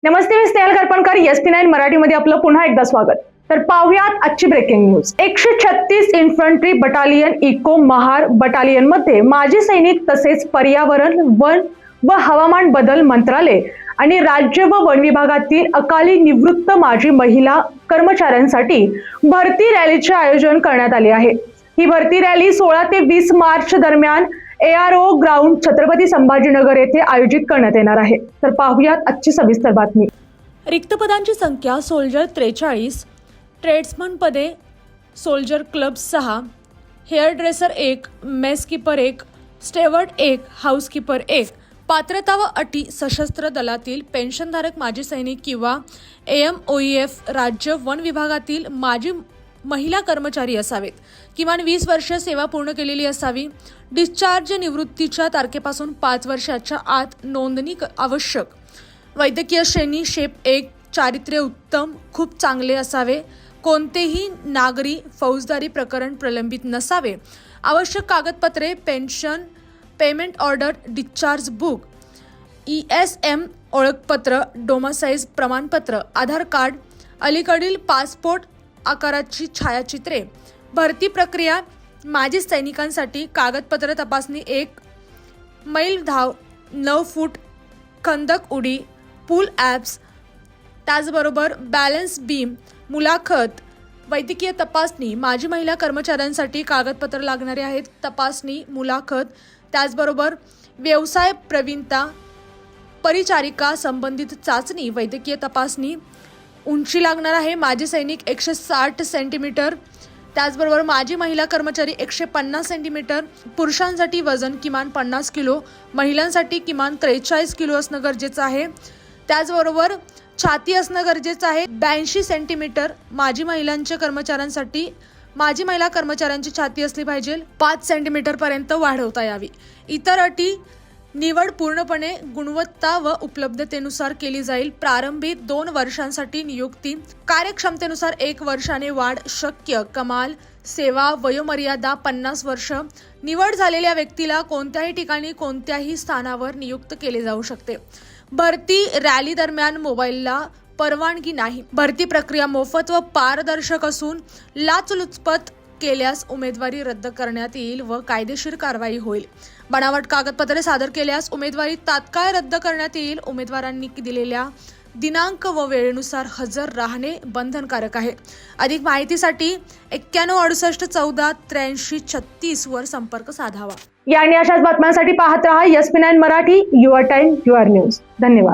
नमस्ते, मी Snehal करपणकर. SP9 मराठीमध्ये आपलं पुन्हा एकदा स्वागत. तर पाहुयात आजची breaking news. 136 infantry battalion eco Mahar battalion मध्ये माजी सैनिक तसेच पर्यावरण, वन व हवामान बदल मंत्रालय आणि राज्य व वन विभागातील अकाली निवृत्त माजी महिला कर्मचाऱ्यांसाठी भरती रॅलीचे आयोजन करण्यात आले आहे. ही भरती रॅली 16 ते 20 मार्च दरम्यान ARO ग्राउंड छत्रपती संभाजीनगर येथे आयोजित करण्यात येणार आहे. तर पाहुयात आजची सविस्तर बातमी. रिक्त पदांची संख्या सोल्जर 43, ट्रेड्समन पदे soldier club 6, hair dresser 1, mess keeper 1, steward 1, housekeeper 1. पात्रता व अटी सशस्त्र दलातील पेन्शनधारक माजी सैनिक किंवा AMOEF राज्य वन विभागातील माजी महिला कर्मचारी असावेत. किमान 20 वर्ष सेवा पूर्ण केलेली असावी. डिस्चार्ज निवृत्तीच्या तारखेपासून 5 वर्षाच्या आत नोंदणी आवश्यक. वैद्यकीय श्रेणी शेप 1, चारित्र्य उत्तम, खूप चांगले असावे. कोणतेही नागरी फौजदारी प्रकरण प्रलंबित नसावे. आवश्यक कागदपत्रे pension, payment order, discharge book, ESM ओळखपत्र, डोमासाईज प्रमाणपत्र, आधार कार्ड, अलीकडील पासपोर्ट आकाराची छायाचित्रे. भरती प्रक्रिया माजी सैनिकांसाठी कागदपत्र तपासणी 1 मैल धाव, 9 फूट खंदक उडी, पूल ॲप्स, त्याचबरोबर बॅलन्स बीम, मुलाखत, वैद्यकीय तपासणी. माजी महिला कर्मचाऱ्यांसाठी कागदपत्र लागणारे आहेत. तपासणी, मुलाखत, त्याचबरोबर व्यवसाय प्रवीणता, परिचारिका संबंधित चाचणी, वैद्यकीय तपासणी. उंची लागणार आहे. माजी सैनिक 160 सेंटीमीटर, त्याचबरोबर माजी महिला कर्मचारी 150 सेंटीमीटर. पुरुषांसाठी वजन किमान 50 किलो, महिलांसाठी किमान 43 किलो असणं गरजेचं आहे. त्याचबरोबर छाती असणं गरजेचं आहे 82 सेंटीमीटर. माजी महिला कर्मचाऱ्यांची छाती असली पाहिजे 5 सेंटीमीटर पर्यंत वाढवता यावी. इतर अटी निवड पूर्णपणे गुणवत्ता व उपलब्धतेनुसार केली जाईल. प्रारंभी 2 वर्षांसाठी नियुक्ती, कार्यक्षमतेनुसार 1 वर्षाने वाढ शक्य. कमाल सेवा वयोमर्यादा 50 वर्ष. निवड झालेल्या व्यक्तीला कोणत्याही ठिकाणी कोणत्याही स्थानावर नियुक्त केले जाऊ शकते. भरती रॅली दरम्यान मोबाईलला परवानगी नाही. भरती प्रक्रिया मोफत व पारदर्शक असून लाचलुचपत केल्यास उमेदवारी रद्द करण्यात येईल व कायदेशीर कारवाई होईल. बनावट कागदपत्रे सादर केल्यास उमेदवारी तात्काळ रद्द करण्यात येईल. उमेदवारांनी दिलेल्या दिनांक व वेळेनुसार हजर राहणे बंधनकारक आहे. अधिक माहितीसाठी 91 68 14 83 36 वर संपर्क साधावा. या आणि अशाच बातम्यांसाठी पाहत रहा SP9 Marathi. Your time your news. धन्यवाद.